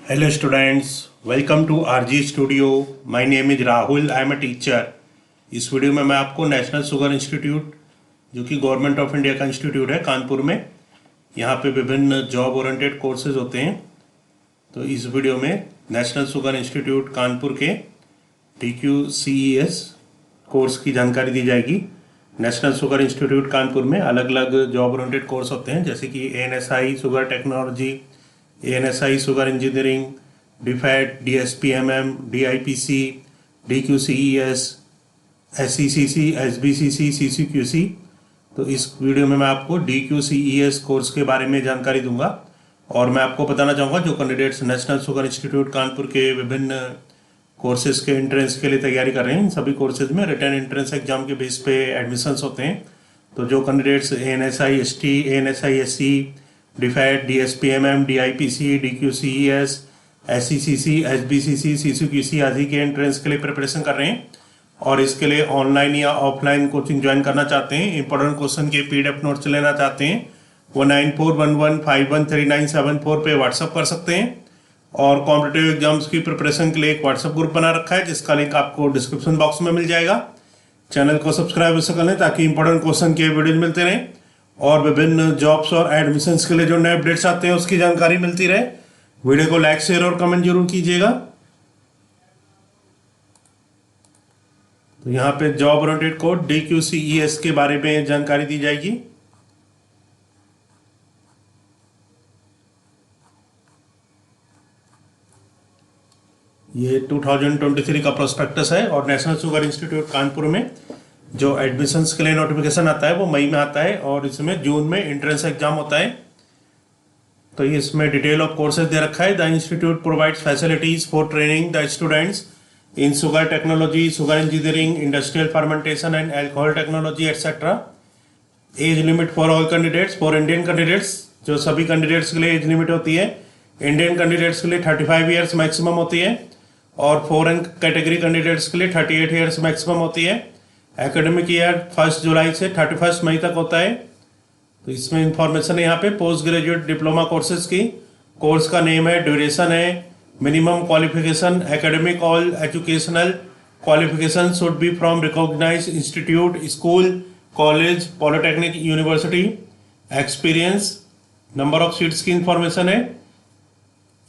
Hello students, welcome to RG Studio. My name is Rahul. I am a teacher. इस video में मैं आपको national sugar institute जो कि गवर्नमेंट ऑफ इंडिया का इंस्टीट्यूट है कानपुर में, यहाँ पे विभिन्न जॉब ओरिएंटेड कोर्सेज होते हैं। तो इस वीडियो में नेशनल शुगर इंस्टीट्यूट कानपुर के DQCES कोर्स की जानकारी दी जाएगी। नेशनल शुगर इंस्टीट्यूट कानपुर में अलग अलग जॉब ओरिएंटेड कोर्स होते हैं, जैसे कि ANSI sugar technology, ANSI sugar engineering, DFAT, DSPMM, DIPC, DQCES, SECC, SBCC, CCQC। तो इस वीडियो में मैं आपको DQCES कोर्स के बारे में जानकारी दूंगा और मैं आपको बताना चाहूँगा जो candidates national sugar institute Kanpur के विभिन्न कोर्सेज के एंट्रेंस के लिए तैयारी कर रहे हैं, इन सभी कोर्सेज में रिटर्न एंट्रेंस एग्जाम के बेस पे एडमिशन्स होते हैं। तो जो candidates ANSI ST, ANSI SC, DFAT, DSPMM, DIPC, DQCES, SECC, SBCC, CCQC आदि के एंट्रेंस के लिए प्रिपरेशन कर रहे हैं और इसके लिए ऑनलाइन या ऑफलाइन कोचिंग ज्वाइन करना चाहते हैं, इंपॉर्टेंट क्वेश्चन के PDF नोट्स लेना चाहते हैं, वो 9411513974 पे व्हाट्सअप कर सकते हैं। और कॉम्पिटिटिव एग्जाम्स की प्रिपरेशन के लिए एक व्हाट्सएप ग्रुप बना रखा है जिसका लिंक आपको डिस्क्रिप्शन बॉक्स में मिल जाएगा। चैनल को सब्सक्राइब कर लें ताकि इंपॉर्टेंट क्वेश्चन के वीडियो मिलते रहें और विभिन्न जॉब्स और एडमिशन्स के लिए जो नए अपडेट्स आते हैं उसकी जानकारी मिलती रहे। वीडियो को लाइक, शेयर और कमेंट जरूर कीजिएगा। तो यहाँ पे जॉब ओरिएंटेड कोड DQCES के बारे में जानकारी दी जाएगी। ये 2023 का प्रोस्पेक्टस है और नेशनल शुगर इंस्टीट्यूट कानपुर में जो एडमिशन्स के लिए नोटिफिकेशन आता है वो मई में आता है और इसमें जून में एंट्रेंस एग्जाम होता है। तो इसमें डिटेल ऑफ कोर्सेज दे रखा है। The institute provides facilities for training the students in sugar technology, sugar engineering, industrial fermentation and alcohol technology etcetera. Age limit for all candidates, for Indian candidates जो सभी candidates के लिए age limit होती है, Indian candidates के लिए 35 years maximum होती है और फॉरेन कैटेगरी कैंडिडेट्स के लिए 38 ईयर्स मैक्सिमम होती है। एकेडमिक ईयर 1 जुलाई से 31 मई तक होता है। तो इसमें इंफॉर्मेशन है यहाँ पे पोस्ट ग्रेजुएट डिप्लोमा कोर्सेज की। कोर्स का नेम है, ड्यूरेशन है, minimum qualification academic all educational qualification should be from recognised institute, school, college, polytechnic, university. Experience, number of seats की इंफॉर्मेशन है।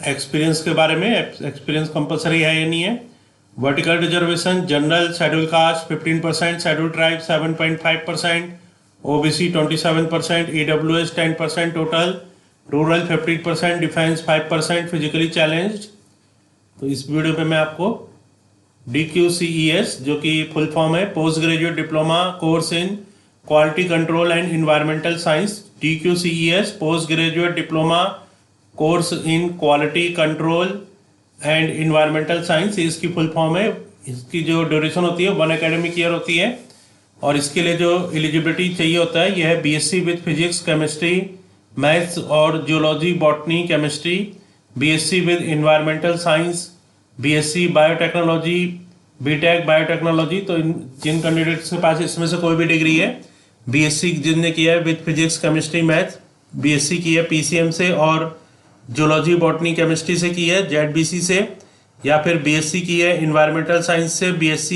एक्सपीरियंस के बारे में, एक्सपीरियंस कंपलसरी है या नहीं है। Vertical reservation, general, schedule caste 15%, schedule tribe 7.5%, OBC 27%, EWS 10% total, rural 15%, defence 5%, physically challenged. तो इस वीडियो में मैं आपको DQCES जो कि फुल फॉर्म है post graduate diploma course in quality control and environmental science, DQCES post graduate diploma course in quality control and environmental science, इसकी full form है। इसकी जो ड्यूरेशन होती है 1 एकेडमिक ईयर होती है और इसके लिए जो एलिजिबिलिटी चाहिए होता है यह है BSc with physics, chemistry, maths और geology, botany, chemistry, BSc with environmental science, BSc biotechnology, BTech biotechnology. तो जिन कैंडिडेट्स के पास इसमें से कोई भी डिग्री है, BSc जिनने किया है with physics, chemistry, math, BSc की है PCM से और जियोलॉजी, बॉटनी, केमिस्ट्री से की है ZBC से, या फिर BSc की है इन्वायरमेंटल साइंस से, BSc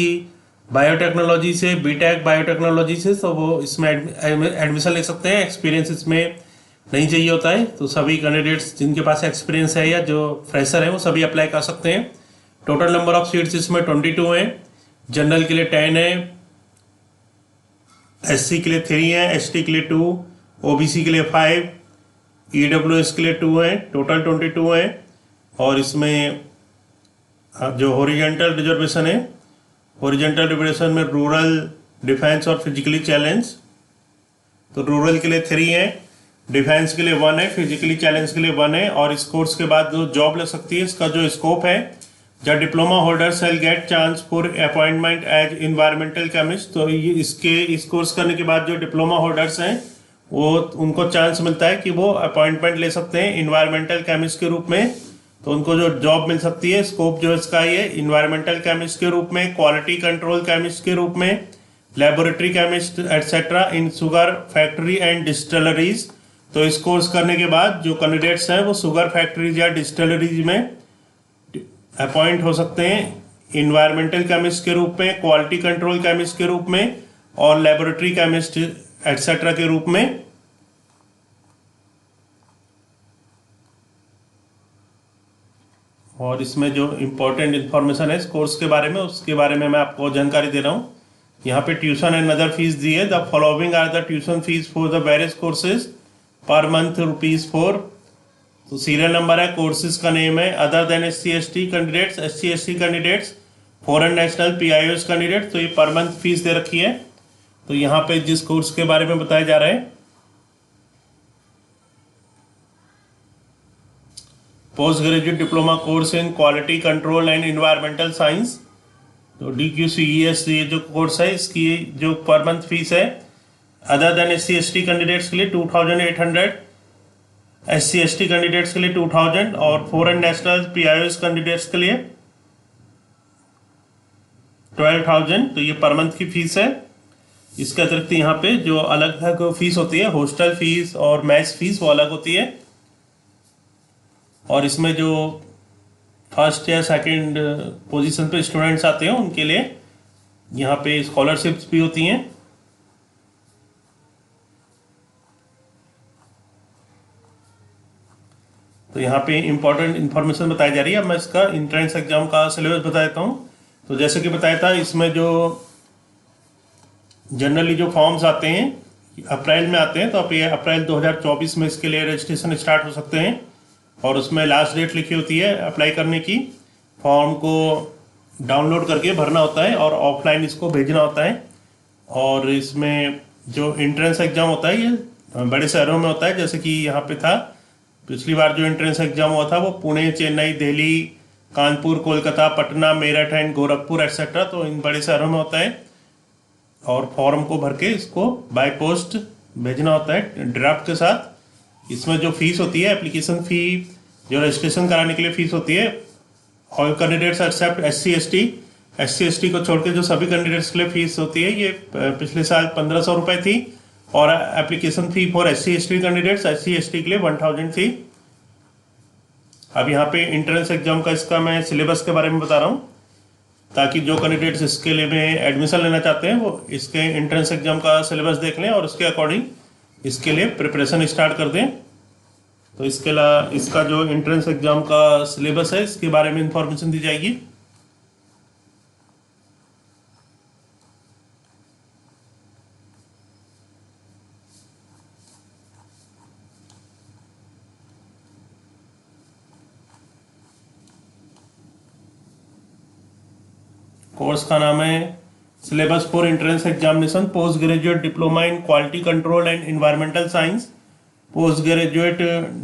बायोटेक्नोलॉजी से, BTech बायोटेक्नोलॉजी से, तो वो इसमें एडमिशन ले सकते हैं। एक्सपीरियंस इसमें नहीं चाहिए होता है। तो सभी कैंडिडेट्स जिनके पास एक्सपीरियंस है या जो फ्रेशर है वो सभी अप्लाई कर सकते हैं। टोटल नंबर ऑफ सीट्स इसमें 22 हैं। जनरल के लिए 10 है, SC के लिए 3 है, ST के लिए 2, OBC के लिए 5, EWS के लिए 2 है, टोटल 22 है। और इसमें जो हॉरिजॉन्टल रिजर्वेशन है, हॉरिजॉन्टल रिजर्वेशन में रूरल, डिफेंस और फिजिकली चैलेंज। तो रूरल के लिए 3 है, डिफेंस के लिए 1 है, फिजिकली चैलेंज के लिए 1 है। और इस कोर्स के बाद जो जॉब लग सकती है इसका जो स्कोप है, the diploma holder shall get chance for appointment as environmental chemist. तो ये इस कोर्स करने के बाद जो डिप्लोमा होल्डर्स हैं वो उनको चांस मिलता है कि वो अपॉइंटमेंट ले सकते हैं इन्वायरमेंटल केमिस्ट के रूप में। तो उनको जो जॉब मिल सकती है, स्कोप जो इसका ये इन्वायरमेंटल केमिस्ट के रूप में, क्वालिटी कंट्रोल केमिस्ट के रूप में, laboratory chemist etcetera in sugar factory and distilleries. तो इस कोर्स करने के बाद जो कैंडिडेट्स हैं वो शुगर फैक्ट्रीज या डिस्टिलरीज में अपॉइंट हो सकते हैं इन्वायरमेंटल केमिस्ट के रूप में, क्वालिटी कंट्रोल केमिस्ट के रूप में और लेबोरेटरी केमिस्ट एटसेट्रा के रूप में। और इसमें जो इम्पोर्टेंट इन्फॉर्मेशन है इस कोर्स के बारे में, उसके बारे में मैं आपको जानकारी दे रहा हूँ। यहाँ पे ट्यूशन एंड अदर फीस दी है। The following are the tuition fees for the various courses per month ₹4। तो सीरियल नंबर है, कोर्सेज का नेम है other than SC/ST candidates, SC/ST candidates, foreign national, PIOS candidate. तो ये पर मंथ फीस दे रखी है। तो यहाँ पे जिस कोर्स के बारे में बताया जा रहा है, post graduate diploma course in quality control and environmental science, तो DQCES ये जो कोर्स है इसकी जो पर मंथ फीस है अदर देन SC/ST कैंडिडेट्स के लिए 2800, SC/ST कैंडिडेट्स के लिए 2000 और फॉरेन नेशनल PIOS कैंडिडेट्स के लिए 12,000। तो ये पर मंथ की फीस है। इसके अतिरिक्त यहाँ पे जो अलग अलग फीस होती है, हॉस्टल फीस और मैच फीस, वो अलग होती है। और इसमें जो फर्स्ट या सेकंड पोजीशन पे स्टूडेंट्स आते हैं उनके लिए यहाँ पे स्कॉलरशिप्स भी होती हैं। तो यहाँ पे इंपॉर्टेंट इन्फॉर्मेशन बताई जा रही है। अब मैं इसका एंट्रेंस एग्जाम का सिलेबस बता देता हूँ। तो जैसे कि बताया था, इसमें जो जनरली जो फॉर्म्स आते हैं अप्रैल में आते हैं, तो आप ये अप्रैल 2024 में इसके लिए रजिस्ट्रेशन स्टार्ट हो सकते हैं। और उसमें लास्ट डेट लिखी होती है अप्लाई करने की। फॉर्म को डाउनलोड करके भरना होता है और ऑफलाइन इसको भेजना होता है। और इसमें जो एंट्रेंस एग्जाम होता है ये बड़े शहरों में होता है, जैसे कि यहाँ पे था पिछली बार जो एंट्रेंस एग्जाम हुआ था वो पुणे, चेन्नई, दिल्ली, कानपुर, कोलकाता, पटना, मेरठ एंड गोरखपुर एटसेट्रा। तो इन बड़े शहरों में होता है। और फॉर्म को भर के इसको बाय पोस्ट भेजना होता है ड्राफ्ट के साथ। इसमें जो फीस होती है, एप्लीकेशन फ़ी जो रजिस्ट्रेशन कराने के लिए फ़ीस होती है, ऑल कैंडिडेट्स एक्सेप्ट SC/ST को छोड़ के जो सभी कैंडिडेट्स के लिए फीस होती है, ये पिछले साल 1500 रुपये थी। और application fee for SC/ST candidates, SC/ST के लिए 1000 थी। अब यहाँ पे एंट्रेंस एग्जाम का इसका मैं सिलेबस के बारे में बता रहा हूँ, ताकि जो कैंडिडेट्स इसके लिए में एडमिशन लेना चाहते हैं वो इसके एंट्रेंस एग्जाम का सिलेबस देख लें और उसके अकॉर्डिंग इसके लिए प्रिपरेशन स्टार्ट कर दें। तो इसका जो एंट्रेंस एग्जाम का सिलेबस है इसके बारे में इंफॉर्मेशन दी जाएगी। कोर्स का नाम है syllabus for entrance examination post graduate diploma in quality control and environmental science, post graduate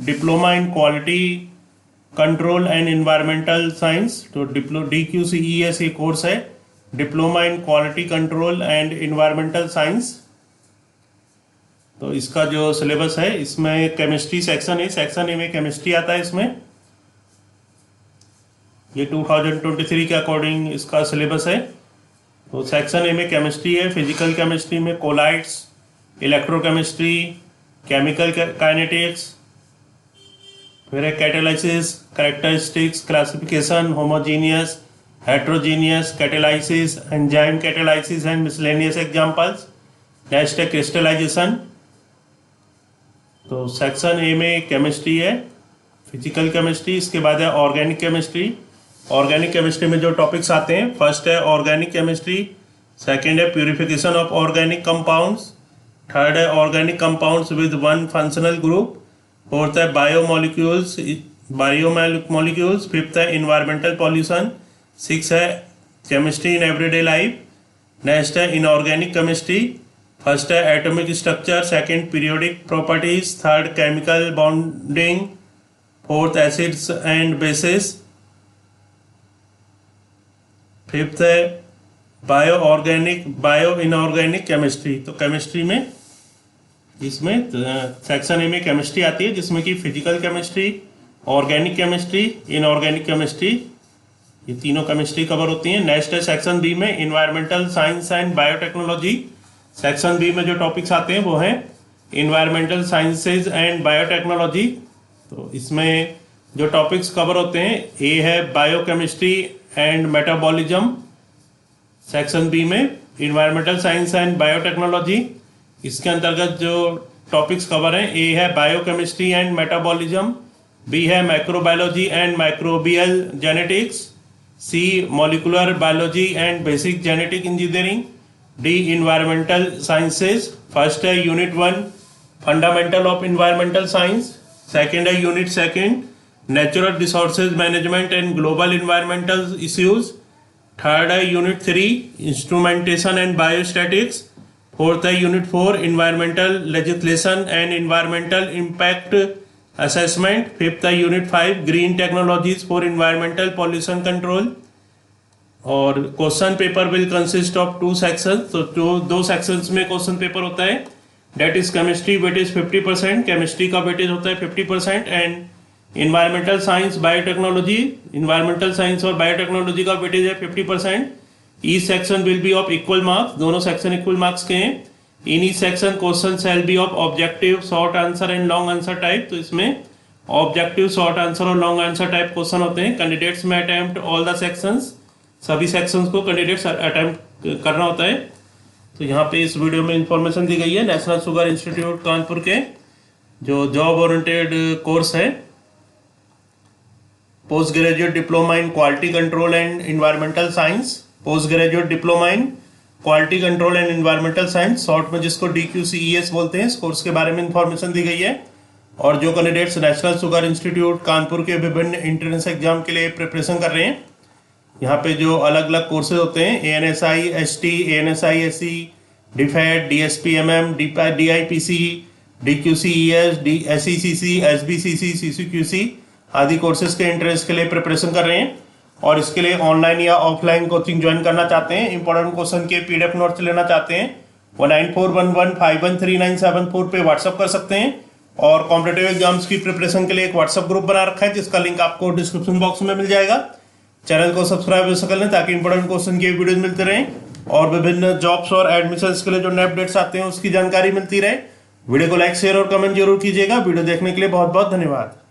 diploma in quality control and environmental science. तो DQCES ये कोर्स है, diploma in quality control and environmental science. तो इसका जो syllabus है इसमें chemistry section है, section A में केमिस्ट्री आता है। इसमें ये 2023 के अकॉर्डिंग इसका सिलेबस है। तो सेक्शन ए में केमिस्ट्री है, फिजिकल केमिस्ट्री में कोलाइड्स, इलेक्ट्रोकेमिस्ट्री, केमिकल काइनेटिक्स, फिर है catalysis, characteristics, classification, homogeneous, heterogeneous, catalysis, enzyme catalysis and miscellaneous examples. Next है क्रिस्टलाइजेशन। तो सेक्शन ए में केमिस्ट्री है, फिजिकल केमिस्ट्री। इसके बाद है ऑर्गेनिक केमिस्ट्री। ऑर्गेनिक केमिस्ट्री में जो टॉपिक्स आते हैं, फर्स्ट है ऑर्गेनिक केमिस्ट्री, सेकंड है purification of organic compounds, third है organic compounds with one functional group, fourth है बायोमोलिक्यूल्स, फिफ्थ है इन्वायरमेंटल पॉल्यूशन, सिक्स है chemistry in everyday life. Next है इनऑर्गेनिक केमिस्ट्री, फर्स्ट है atomic structure, second periodic properties, third chemical bonding, fourth acids and bases, fifth है bio inorganic chemistry. तो chemistry में इसमें section A में chemistry आती है, जिसमें कि physical chemistry, organic chemistry, inorganic chemistry, ये तीनों केमिस्ट्री कवर होती हैं। नेक्स्ट है सेक्शन बी में environmental science and biotechnology. Section B में जो टॉपिक्स आते हैं वो हैं इन्वायरमेंटल साइंसेज एंड बायोटेक्नोलॉजी। तो इसमें जो टॉपिक्स कवर होते हैं, ए है biochemistry and metabolism, section B में इन्वायरमेंटल साइंस एंड बायोटेक्नोलॉजी। इसके अंतर्गत जो टॉपिक्स कवर हैं, ए है बायोकेमिस्ट्री एंड मेटाबॉलिज्म, बी है microbiology and microbial genetics, C molecular biology and basic genetic engineering, D environmental sciences. First है unit 1 fundamental of environmental science, second है unit 2 natural resources management and global environmental issues, third है unit 3 instrumentation and biostatics, fourth है unit 4 environmental legislation and environmental impact assessment, fifth है unit 5 green technologies for environmental pollution control. और question paper will consist of 2 sections, तो जो 2 sections में question paper होता है, that is chemistry weightage 50%, chemistry का weightage होता है 50%, and environmental science biotechnology, environmental science और बायोटेक्नोलॉजी का वेटेज है 50%। Each section will be of equal marks, दोनों सेक्शन इक्वल मार्क्स के हैं। In each section question shall be of objective, short answer and long answer type. तो इसमें objective, short answer और long answer type question होते हैं। Candidates में attempt all the sections, सभी सेक्शंस को कैंडिडेट्स अटेम्प्ट करना होता है। तो यहाँ पे इस वीडियो में इंफॉर्मेशन दी गई है नेशनल शुगर इंस्टीट्यूट कानपुर के जो जॉब ओरिएंटेड कोर्स है, post graduate diploma in quality control and environmental science, post graduate diploma in quality control and environmental science, short में जिसको DQCES बोलते हैं। इस कोर्स के बारे में इंफॉर्मेशन दी गई है। और जो candidates national sugar institute Kanpur के विभिन्न एंट्रेंस एग्जाम के लिए प्रिपरेशन कर रहे हैं, यहाँ पे जो अलग अलग कोर्सेज होते हैं, ANSI ST, ANSI SC, DFET, DSPMM, DIPC, DQCES, SECC, SBCC, CCQC आदि कोर्सेज के एंट्रेंस के लिए प्रिपरेशन कर रहे हैं। और इसके लिए ऑनलाइन या ऑफलाइन कोचिंग ज्वाइन करना चाहते हैं, इंपॉर्टेंट क्वेश्चन के PDF नोट्स लेना चाहते हैं, 9411513974 पे व्हाट्सअप कर सकते हैं। और कॉम्पिटेटिव एग्जाम्स की प्रिपरेशन के लिए एक व्हाट्सअप ग्रुप बना रखा है, जिसका लिंक आपको डिस्क्रिप्शन बॉक्स में मिल जाएगा। चैनल को सब्सक्राइब कर लें ताकि इंपॉर्टेंट क्वेश्चन की वीडियोज मिलते रहें और विभिन्न जॉब्स और एडमिशन्स के लिए जो नए अपडेट्स आते हैं उसकी जानकारी मिलती रहे। वीडियो को लाइक, शेयर और कमेंट जरूर कीजिएगा। वीडियो देखने के लिए बहुत बहुत धन्यवाद।